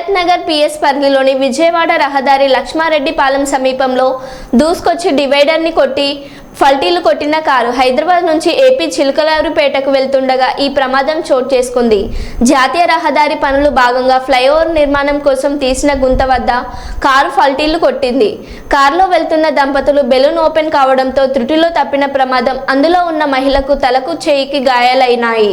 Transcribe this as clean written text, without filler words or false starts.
Bharat Nagar PS పరిధిలోని విజయవాడ రహదారి లక్ష్మారెడ్డిపాలెం సమీపంలో దూసుకొచ్చి డివైడర్ని కొట్టి ఫల్టీలు కొట్టిన కారు హైదరాబాద్ నుంచి ఏపీ చిలకలూరిపేటకు వెళ్తుండగా ఈ ప్రమాదం చోటు చేసుకుంది. జాతీయ రహదారి పనులు భాగంగా ఫ్లైఓవర్ నిర్మాణం కోసం తీసిన గుంత వద్ద కారు ఫల్టీలు కొట్టింది. కారులో వెళ్తున్న దంపతులు బెలూన్ ఓపెన్ కావడంతో త్రుటిలో తప్పిన ప్రమాదం అందులో ఉన్న మహిళకు తలకు చేయికి గాయాలైనాయి.